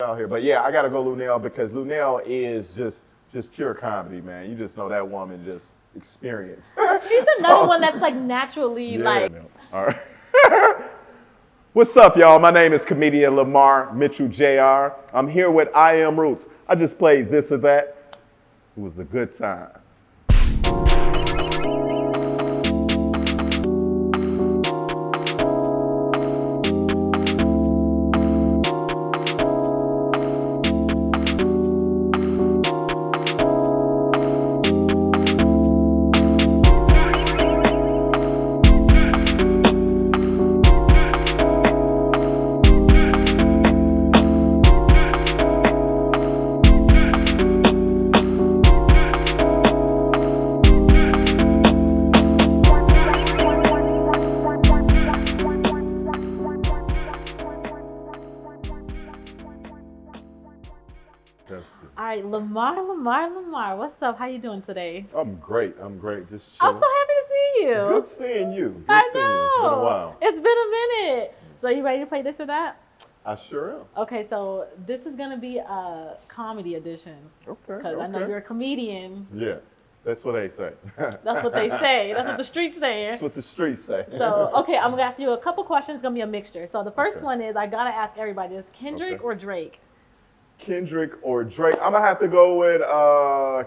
out here. But yeah, I gotta go Lunel because Lunel is just pure comedy, man. You just know that woman just experienced. She's another one that's like naturally like. All right. What's up, y'all? My name is comedian Lamar Mitchell Jr. I'm here with I Am Roots. I just played this or that. It was a good time. All right, Lamar, what's up? How you doing today? I'm great. Just I'm chilling. so happy to see you. Good seeing you. Good I seeing you. It's been a while. It's been a minute. So you ready to play this or that? I sure am. Okay, so this is gonna be a comedy edition. Okay. Because I know you're a comedian. Yeah, that's what they say. That's what they say. That's what the streets say. That's what the streets say. So, okay, I'm gonna ask you a couple questions. It's gonna be a mixture. So the first one is, I gotta ask everybody, is Kendrick or Drake? Kendrick or Drake? I'm gonna have to go with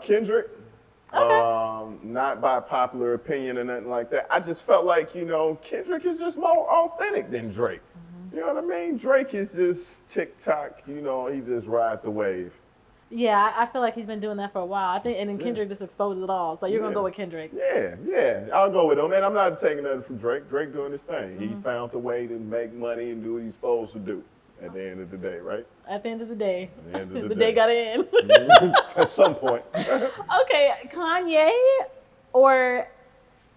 Kendrick. Okay. Not by popular opinion or nothing like that. I just felt like, Kendrick is just more authentic than Drake. Mm-hmm. You know what I mean? Drake is just TikTok, he just ride the wave. Yeah, I feel like he's been doing that for a while. I think, and then Kendrick just exposed it all. So you're gonna go with Kendrick. Yeah, I'll go with him. And I'm not taking nothing from Drake. Drake doing his thing. He found a way to make money and do what he's supposed to do. At the end of the day, right? At the end of the day. At the end of the day got to end. At some point. Okay, Kanye or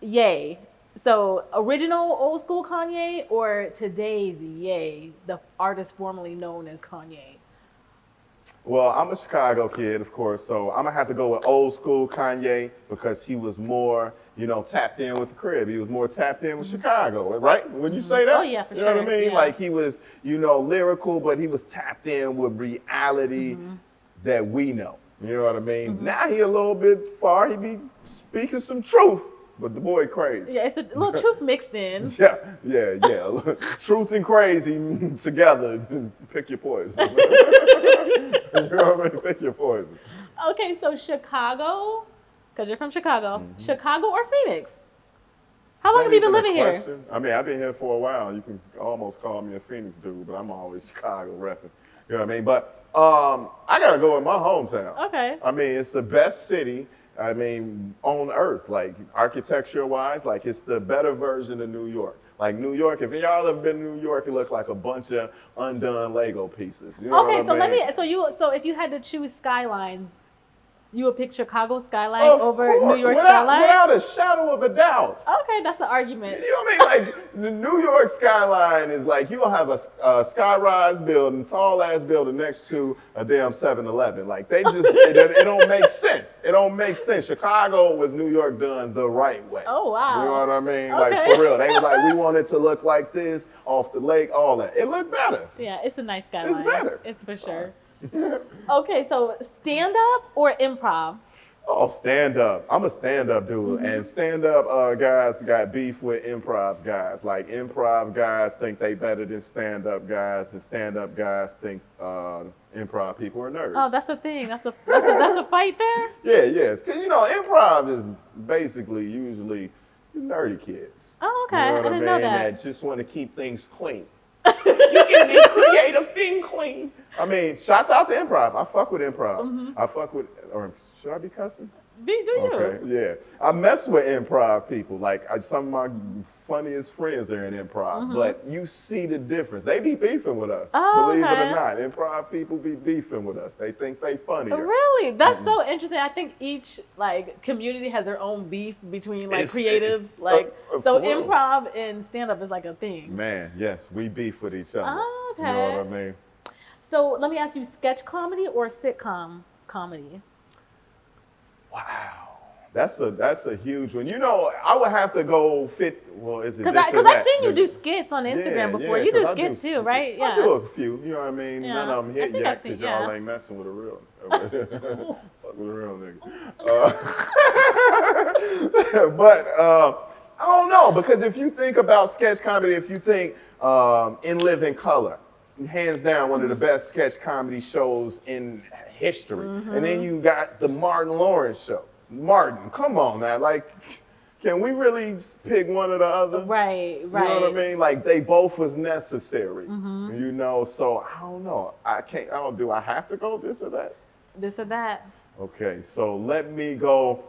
Ye? So original old school Kanye or today's Ye, the artist formerly known as Kanye? Well, I'm a Chicago kid, of course, so I'm going to have to go with old school Kanye because he was more, tapped in with the crib. He was more tapped in with Chicago, right? Would you say that? Oh, yeah, for sure. You know what I mean? Yeah. Like he was, lyrical, but he was tapped in with reality that we know. You know what I mean? Now he a little bit far. He be speaking some truth, but the boy crazy. Yeah, it's a little truth mixed in. Yeah. Truth and crazy together. Pick your poison. You know what I mean? Pick your poison. Okay, so Chicago, because you're from Chicago. Chicago or Phoenix? How long have you been living here? I mean, I've been here for a while. You can almost call me a Phoenix dude, but I'm always Chicago repping. You know what I mean? But I got to go with my hometown. Okay. I mean, it's the best city, on earth. Like, architecture-wise, like, it's the better version of New York. Like New York, if y'all ever been to New York, it looks like a bunch of undone Lego pieces. You know what I mean? So if you had to choose skylines, you would pick Chicago skyline over New York skyline? Without a shadow of a doubt. Okay, that's the argument. You know what I mean? Like the New York skyline is like you'll have a sky-rise building, tall-ass building next to a damn 7-Eleven. Like they just, it don't make sense. It don't make sense. Chicago was New York done the right way. Oh, wow. You know what I mean? Okay. Like for real. They were like, we want it to look like this, off the lake, all that. It looked better. Yeah, it's a nice skyline. It's better. It's for sure. Okay, so stand-up or improv? Oh, stand-up. I'm a stand-up dude. And stand-up guys got beef with improv guys. Like improv guys think they better than stand-up guys, and stand-up guys think improv people are nerds. Oh, that's a thing. That's a fight there? Yeah. Because, improv is basically usually nerdy kids. Oh, okay. You know what I didn't know that. That just want to keep things clean. You can be creative, being clean. I mean, shouts out to improv. I fuck with improv. I fuck with, or should I be cussing? Do you? Okay, yeah. I mess with improv people. Like, some of my funniest friends are in improv. But you see the difference. They be beefing with us. Oh, believe okay. it or not. Improv people be beefing with us. They think they funnier. Really? That's so interesting. I think each community has their own beef between creatives. So improv and stand-up is like a thing. Man, yes, we beef with each other. Oh, okay. You know what I mean? So let me ask you, sketch comedy or sitcom comedy? Wow. That's a huge one. You know, I would have to go fit. Well, is it Because this or I've that? seen you do skits on Instagram before. You do skits too, right? I do a few. You know what I mean? Yeah. None of them hit I think yet I've seen- because y'all yeah. ain't messing with a real. Fuck with a real nigga. But I don't know, because if you think about sketch comedy, if you think In Living Color, hands down one of the best sketch comedy shows in history. And then you got the Martin Lawrence show. Martin, come on now, like, can we really pick one or the other? Right. You know what I mean? Like, they both was necessary. You know, so I don't know. Do I have to go this or that? This or that. Okay, so let me go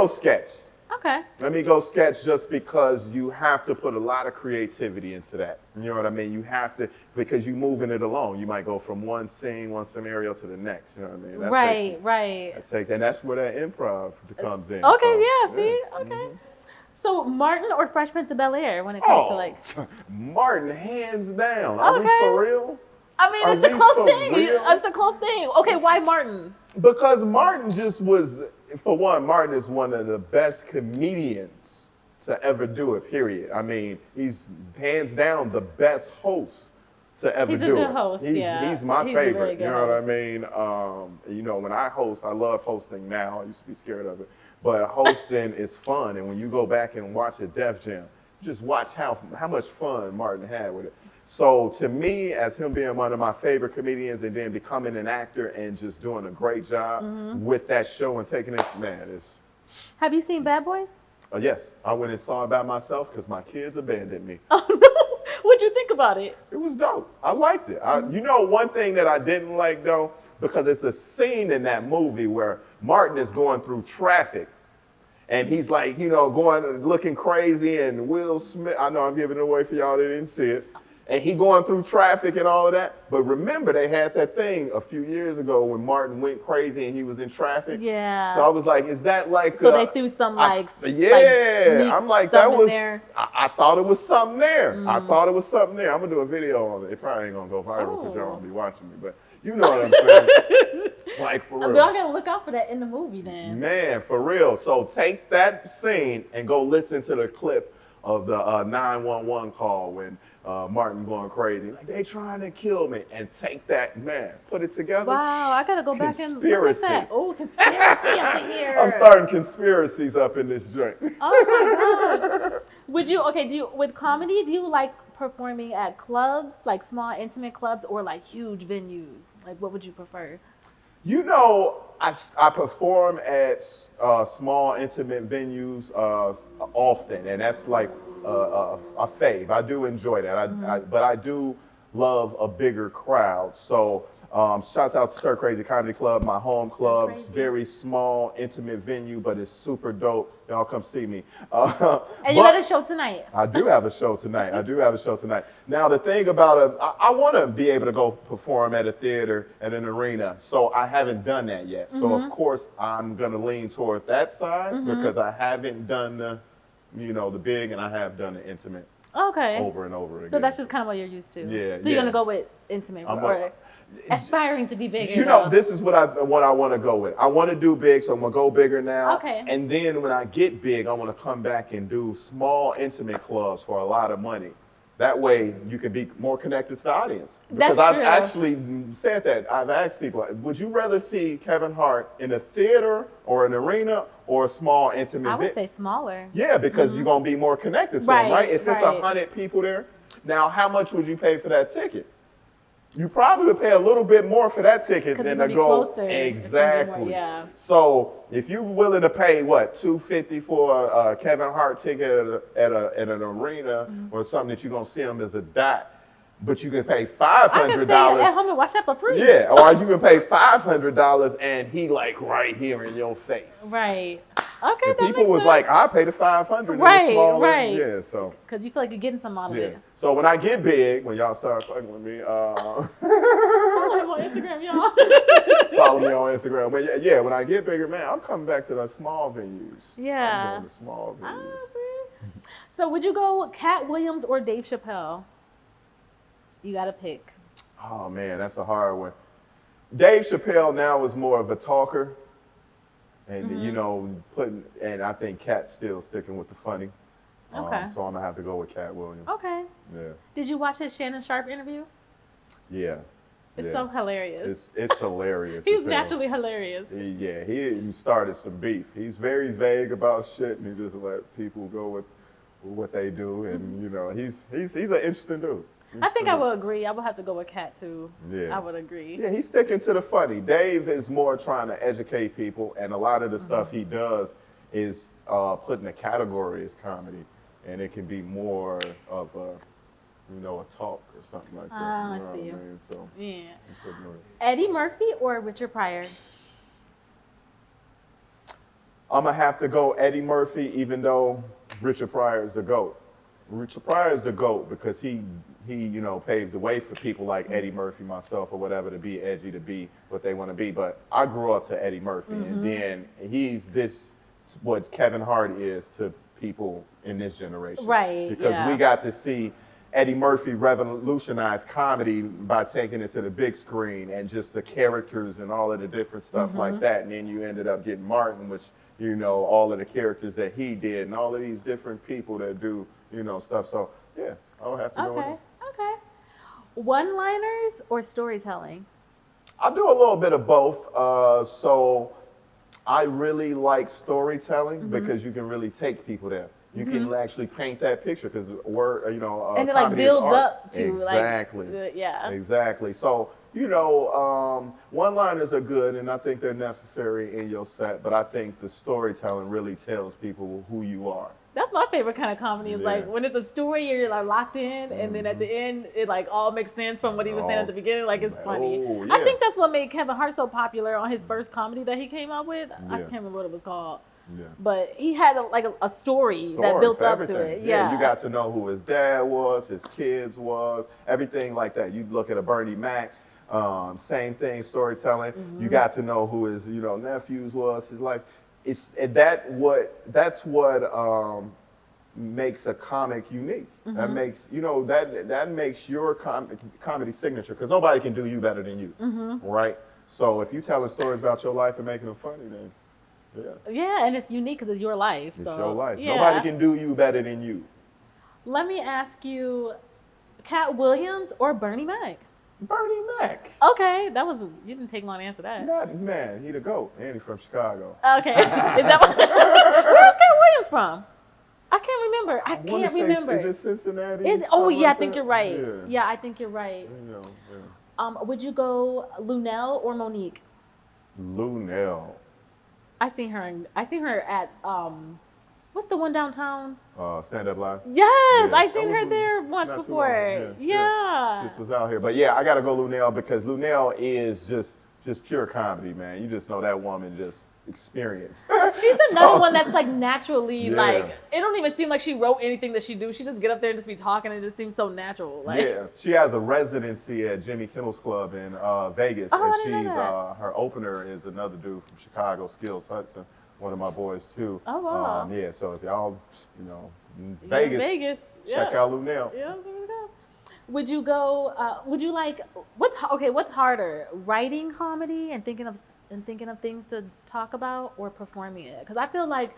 sketch. Okay. Let me go sketch just because you have to put a lot of creativity into that. You know what I mean? You have to, because you're moving it along. You might go from one scene, one scenario to the next. You know what I mean? Right. And that's where that improv comes in. Okay, So, see? Okay. So Martin or Fresh Prince of Bel-Air when it comes to like... Martin, hands down. Are we Okay. for real? I mean, Are it's a we close for thing. real? It's a close thing. Okay, why Martin? Because Martin just was, for one, Martin is one of the best comedians to ever do it, period. I mean, he's hands down the best host to ever do it. He's a good host, yeah. He's my He's a very favorite, good you know what I host. mean? You know, when I host, I love hosting now. I used to be scared of it. But hosting is fun, and when you go back and watch a Def Jam, just watch how much fun Martin had with it. So to me, as him being one of my favorite comedians and then becoming an actor and just doing a great job with that show and taking it, man, it's... Have you seen Bad Boys? Yes, I went and saw it by myself because my kids abandoned me. Oh, no. What'd you think about it? It was dope. I liked it. You know, one thing that I didn't like, though, because it's a scene in that movie where Martin is going through traffic. And he's like, you know, looking crazy, and Will Smith, I know I'm giving it away for y'all that didn't see it. And he going through traffic and all of that. But remember, they had that thing a few years ago when Martin went crazy and he was in traffic. Yeah. So I was like, is that like... So they threw some yeah. I'm like, that was... there. I thought it was something there. I thought it was something there. I'm going to do a video on it. It probably ain't going to go viral because y'all won't be watching me. But you know what I'm saying. Like, for real. But I gotta look out for that in the movie then. Man, for real. So take that scene and go listen to the clip of the 911 call when Martin going crazy. Like, they trying to kill me. And take that, man, put it together. Wow, I gotta go back and look at Conspiracy. that. Oh, conspiracy up in here. I'm starting conspiracies up in this joint. Oh my God. With comedy, do you like performing at clubs, like small intimate clubs, or like huge venues? Like, what would you prefer? You know, I perform at small, intimate venues often, and that's like a fave. I do enjoy that, but I do love a bigger crowd. So shouts out to Stir Crazy Comedy Club, my home club. It's very small, intimate venue, but it's super dope. Y'all come see me. And you got a show tonight. I do have a show tonight. Now, the thing about it, I want to be able to go perform at a theater, at an arena. So I haven't done that yet. So, of course, I'm going to lean toward that side because I haven't done the big, and I have done the intimate. Okay. Over and over again. So that's just kind of what you're used to. Yeah. So you're gonna go with intimate or aspiring to be big. You know, this is what I want to go with. I want to do big, so I'm gonna go bigger now. Okay. And then when I get big, I want to come back and do small, intimate clubs for a lot of money. That way, you can be more connected to the audience. Because I've actually said that. I've asked people, would you rather see Kevin Hart in a theater or an arena or a small, intimate? I would say smaller. Yeah, because you're going to be more connected to them, right? If it's 100 people there, now how much would you pay for that ticket? You probably would pay a little bit more for that ticket than to go. Closer. Exactly. More, yeah. So if you're willing to pay $250 for a Kevin Hart ticket at an arena or something that you're gonna see him as a dot, but you can pay $500. I can stay at home and watch that for free. Yeah, or you can pay $500 and he like right here in your face. Right. Okay. And people was like, I pay the $500. Right. Yeah. So. Because you feel like you're getting some out of it. So when I get big, when y'all start fucking with me, follow me on Instagram, y'all. Follow me on Instagram. But yeah, when I get bigger, man, I'm coming back to the small venues. Yeah. I'm going to small venues. So would you go Cat Williams or Dave Chappelle? You got to pick. Oh man, that's a hard one. Dave Chappelle now is more of a talker. And you know, and I think Kat's still sticking with the funny. Okay. So I'm gonna have to go with Cat Williams. Okay. Yeah. Did you watch his Shannon Sharp interview? Yeah. It's so hilarious. It's hilarious. He's naturally hilarious. He started some beef. He's very vague about shit, and he just let people go with what they do. And you know, he's an interesting dude. I think I will agree. I would have to go with Cat too. Yeah. I would agree. Yeah, he's sticking to the funny. Dave is more trying to educate people, and a lot of the stuff he does is put in a category as comedy, and it can be more of a, you know, a talk or something like that. I You know see. what I mean? So, Yeah. Eddie Murphy or Richard Pryor? I'm gonna have to go Eddie Murphy, even though Richard Pryor is the GOAT. Richard Pryor is the GOAT because he you know, paved the way for people like Eddie Murphy, myself, or whatever, to be edgy, to be what they want to be. But I grew up to Eddie Murphy, and then he's what Kevin Hart is to people in this generation. Right. Because we got to see Eddie Murphy revolutionize comedy by taking it to the big screen and just the characters and all of the different stuff like that. And then you ended up getting Martin, which, you know, all of the characters that he did and all of these different people that do, you know, stuff. So, yeah, I'll have to go with him. Okay. One-liners or storytelling? I do a little bit of both. So I really like storytelling because you can really take people there. You can actually paint that picture because you know, and it like builds up to exactly. Exactly. So, you know, one-liners are good, and I think they're necessary in your set. But I think the storytelling really tells people who you are. That's my favorite kind of comedy. Is like when it's a story, you're like locked in, and then at the end, it like all makes sense from what he was saying at the beginning. Like it's funny. Yeah. I think that's what made Kevin Hart so popular on his first comedy that he came out with. I can't remember what it was called. Yeah. But he had a story that built up to it. Yeah. You got to know who his dad was, his kids was, everything like that. You look at a Bernie Mac, same thing, storytelling. You got to know who his, you know, nephews was, his life. That's what makes a comic unique. That makes, you know, that makes your comedy signature, because nobody can do you better than you, right? So if you're telling stories about your life and making them funny, then yeah, and it's unique because it's your life. It's so, your life. Yeah. Nobody can do you better than you. Let me ask you, Cat Williams or Bernie Mac? Bernie Mac. Okay, you didn't take long to answer that. Man, he the GOAT, and he from Chicago. Okay, is that where's Cat Williams from? I can't remember. I can't remember. Is it Cincinnati? I think you're right. Yeah, I think you're right. You know, would you go Lunel or Monique? Lunel. I seen her at what's the one downtown? Stand Up Live. Yes, I seen her there once before. Just was out here, but yeah, I gotta go Lunel because Lunel is just pure comedy, man. You just know that woman just experience. She's another one that's like naturally like, it don't even seem like she wrote anything that she do. She just get up there and just be talking, and it just seems so natural. Like, yeah, she has a residency at Jimmy Kimmel's Club in Vegas, and she's her opener is another dude from Chicago, Skills Hudson, one of my boys too. Oh wow. Yeah, so if y'all, you know, Vegas, check out Lunel. Yeah, there we go. Would you go? Would you like? What's harder, writing comedy and thinking of things to talk about, or performing it? Because I feel like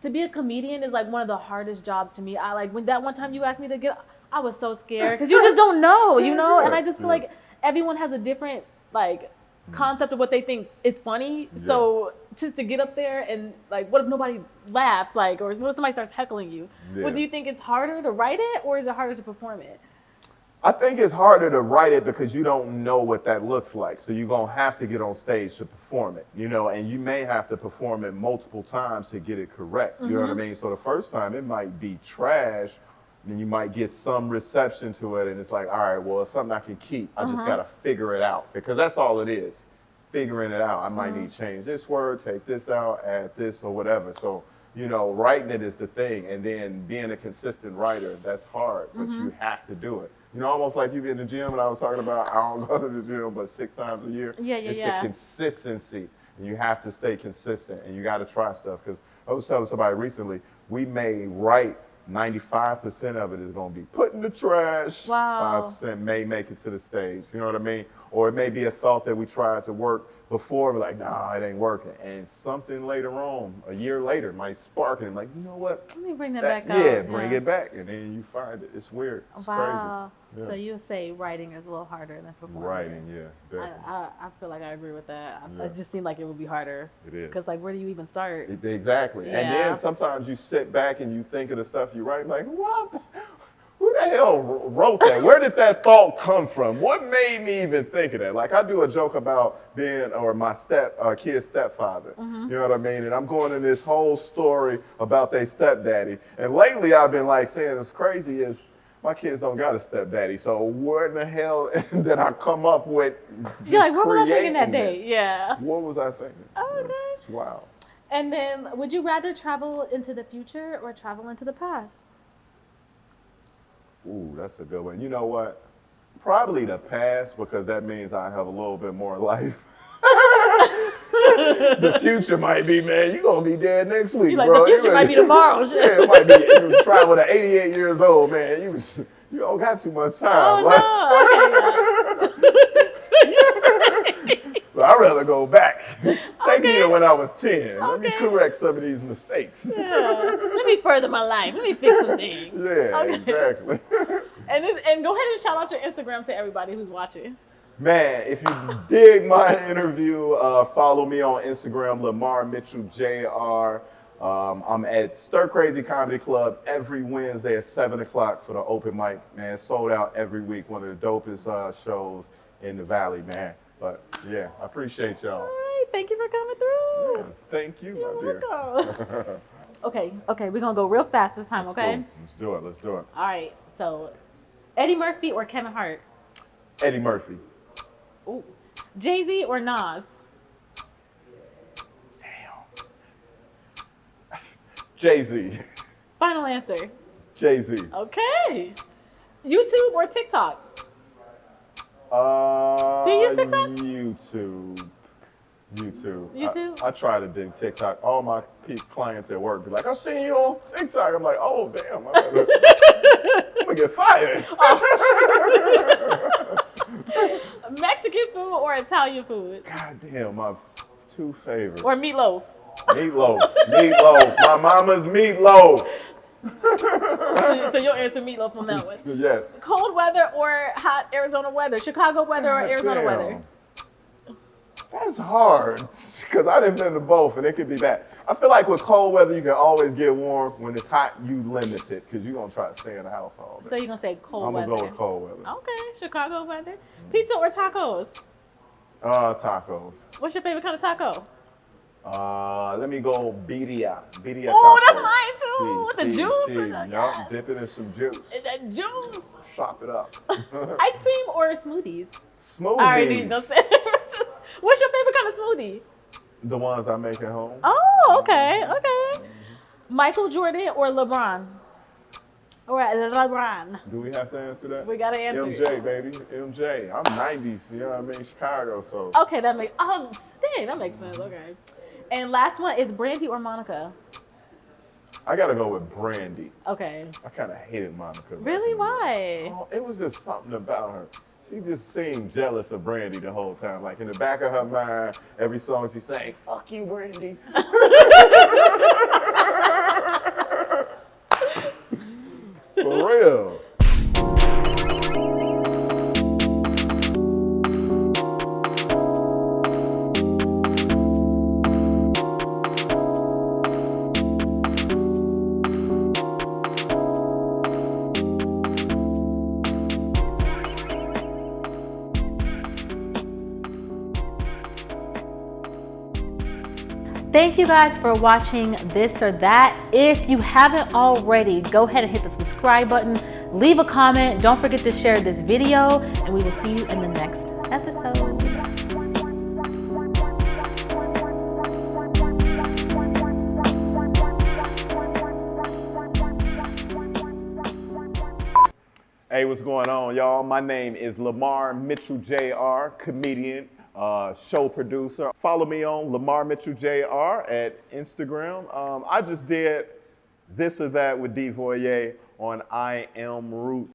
to be a comedian is like one of the hardest jobs to me. I like when that one time you asked me to get, I was so scared because you just don't know, you know. And I just feel like everyone has a different like concept of what they think is funny. So just to get up there and like, what if nobody laughs? Like, or what if somebody starts heckling you? Well, do you think it's harder to write it, or is it harder to perform it? I think it's harder to write it because you don't know what that looks like. So you're going to have to get on stage to perform it, you know, and you may have to perform it multiple times to get it correct. You know what I mean? So the first time it might be trash, and then you might get some reception to it, and it's like, all right, well, it's something I can keep. I just got to figure it out, because that's all it is, figuring it out. I might need to change this word, take this out, add this, or whatever. So, you know, writing it is the thing, and then being a consistent writer, that's hard, but you have to do it. You know, almost like you get in the gym, and I was talking about, I don't go to the gym but 6 times a year. It's the consistency, and you have to stay consistent, and you got to try stuff. Because I was telling somebody recently, we may write 95% of it is going to be put in the trash. Wow. 5% may make it to the stage. You know what I mean? Or it may be a thought that we tried to work before, we're like, nah, it ain't working. And something later on, a year later, might spark it and like, you know what? Let me bring that back up. Yeah, bring it back. And then you find it. It's weird. It's Wow. crazy. So you would say writing is a little harder than performing? Writing, yeah, definitely. I feel like I agree with that. Yeah. It just seemed like it would be harder. It is. Because like, where do you even start? Exactly. Yeah. And then sometimes you sit back and you think of the stuff you write, like, what? Who the hell wrote that? Where did that thought come from? What made me even think of that? Like, I do a joke about being, or my kid's stepfather. You know what I mean? And I'm going in this whole story about their stepdaddy. And lately I've been like saying, it's crazy is my kids don't got a stepdaddy. So where in the hell did I come up with You're like, what was I thinking that creating day? this? Yeah. What was I thinking? Oh, okay. It's wild. And then, would you rather travel into the future or travel into the past? Ooh, that's a good one. You know what? Probably the past, because that means I have a little bit more life. The future might be, man, you're going to be dead next week, You're like, bro. the future might be tomorrow. Shit. Yeah, it might be. You travel to 88 years old, man. You don't got too much time. Oh, no. Okay, But I'd rather go back. Take me to when I was 10. Let me Okay. correct some of these mistakes. yeah. Let me further my life. Let me fix some things. Yeah, Okay. exactly. And go ahead and shout out your Instagram to everybody who's watching. Man, if you dig my interview, follow me on Instagram, Lamar Mitchell Jr. I'm at Stir Crazy Comedy Club every Wednesday at 7 o'clock for the open mic. Man, sold out every week. One of the dopest shows in the Valley, man. But yeah, I appreciate y'all. All right. Thank you for coming through. Yeah, thank you, You're my dear. welcome. Okay. We're going to go real fast this time, okay? Cool. Let's do it. All right. So, Eddie Murphy or Kevin Hart? Eddie Murphy. Ooh. Jay-Z or Nas? Damn. Jay-Z. Final answer. Jay-Z. Okay. YouTube or TikTok? Do you use TikTok? YouTube? I try to dig TikTok. All my clients at work be like, I've seen you on TikTok. I'm like, oh, damn. I'm going to get fired. Mexican food or Italian food? God damn, my two favorites. Or meatloaf? Meatloaf. My mama's meatloaf. So you'll answer meatloaf on that one. Yes. Cold weather or hot Arizona weather? Chicago weather or Arizona Damn. weather? That's hard, because I done been to both, and it could be bad. I feel like with cold weather, you can always get warm. When it's hot, you limit it, because you're going to try to stay in the house all So day. you're going to say cold I'm weather? going to go with cold weather. Okay, Chicago weather. Pizza or tacos? Tacos. What's your favorite kind of taco? Let me go birria. Birria Oh, tacos. that's mine too. With the juice. Yup, dip it in some juice. Is that juice? Chop it up. Ice cream or smoothies? Smoothies. I already knew you was gonna say. What's your favorite kind of smoothie? The ones I make at home. Oh, okay. Michael Jordan or LeBron? Or LeBron? Do we have to answer that? We gotta answer. MJ, baby. MJ. I'm 90s, you know what I mean? Chicago, so. Okay, that makes that makes sense. Okay. And last one is Brandy or Monica? I gotta go with Brandy. Okay. I kind of hated Monica. Really? Why? Oh, it was just something about her. She just seemed jealous of Brandy the whole time. Like in the back of her mind, every song she sang, "Fuck you, Brandy." For real. Thank you guys for watching This or That. If you haven't already, go ahead and hit the subscribe button, leave a comment, don't forget to share this video, and we will see you in the next episode. Hey, what's going on, y'all? My name is Lamar Mitchell Jr., comedian, show producer. Follow me on Lamar Mitchell Jr. at Instagram. I just did This or That with DiVoye on I Am Root.